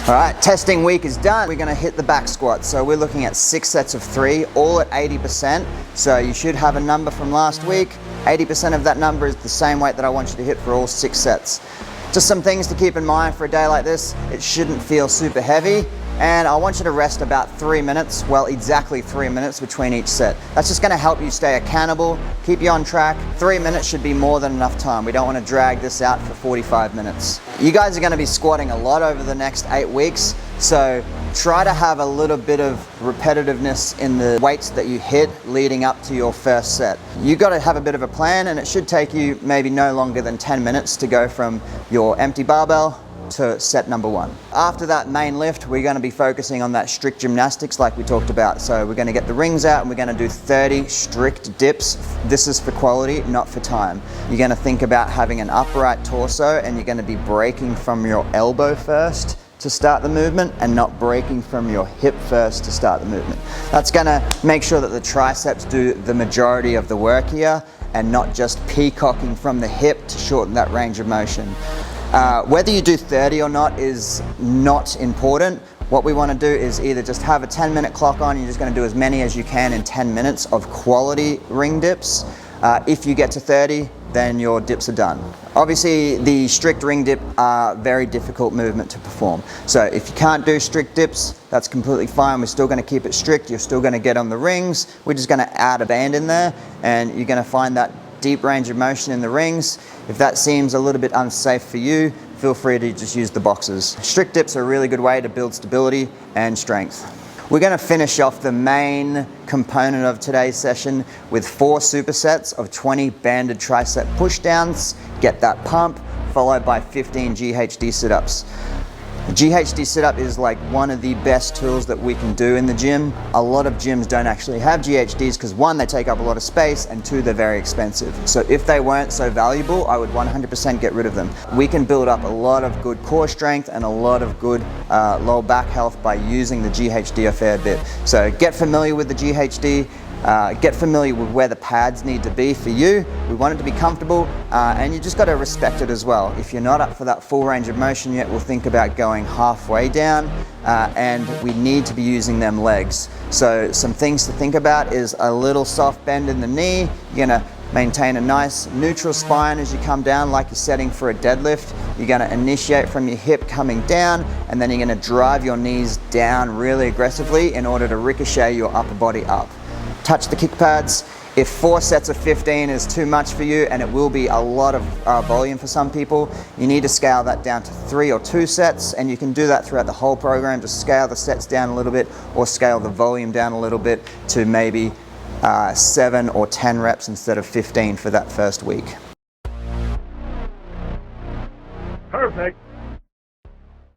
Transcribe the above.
All right, testing week is done. We're gonna hit the back squat. So we're looking at 6 sets of 3, all at 80%. So you should have a number from last week. 80% of that number is the same weight that I want you to hit for all 6 sets. Just some things to keep in mind for a day like this. It shouldn't feel super heavy. And I want you to rest about 3 minutes, well, exactly 3 minutes between each set. That's just gonna help you stay accountable, keep you on track. 3 minutes should be more than enough time. We don't wanna drag this out for 45 minutes. You guys are gonna be squatting a lot over the next 8 weeks, so try to have a little bit of repetitiveness in the weights that you hit leading up to your first set. You gotta have a bit of a plan, and it should take you maybe no longer than 10 minutes to go from your empty barbell to set number 1. After that main lift, we're going to be focusing on that strict gymnastics like we talked about. So we're going to get the rings out and we're going to do 30 strict dips. This is for quality, not for time. You're going to think about having an upright torso, and you're going to be breaking from your elbow first to start the movement and not breaking from your hip first to start the movement. That's going to make sure that the triceps do the majority of the work here and not just peacocking from the hip to shorten that range of motion. Whether you do 30 or not is not important. What we want to do is either just have a 10-minute clock on, you're just going to do as many as you can in 10 minutes of quality ring dips. If you get to 30, then your dips are done. Obviously, the strict ring dip are very difficult movement to perform. So if you can't do strict dips, that's completely fine. We're still going to keep it strict. You're still going to get on the rings. We're just going to add a band in there, and you're going to find that deep range of motion in the rings. If that seems a little bit unsafe for you, feel free to just use the boxes. Strict dips are a really good way to build stability and strength. We're going to finish off the main component of today's session with 4 supersets of 20 banded tricep pushdowns. Get that pump, followed by 15 GHD sit-ups. The GHD sit-up is like one of the best tools that we can do in the gym. A lot of gyms don't actually have GHDs because 1, they take up a lot of space, and 2, they're very expensive. So if they weren't so valuable, I would 100% get rid of them. We can build up a lot of good core strength and a lot of good lower back health by using the GHD a fair bit. So get familiar with the GHD. Get familiar with where the pads need to be for you. We want it to be comfortable, and you just got to respect it as well. If you're not up for that full range of motion yet, we'll think about going halfway down, and we need to be using them legs. So some things to think about is a little soft bend in the knee. You're going to maintain a nice neutral spine as you come down like you're setting for a deadlift. You're going to initiate from your hip coming down, and then you're going to drive your knees down really aggressively in order to ricochet your upper body up. Touch the kick pads. If 4 sets of 15 is too much for you, and it will be a lot of volume for some people, you need to scale that down to 3 or 2 sets, and you can do that throughout the whole program. Just scale the sets down a little bit, or scale the volume down a little bit to maybe 7 or 10 reps instead of 15 for that first week. Perfect.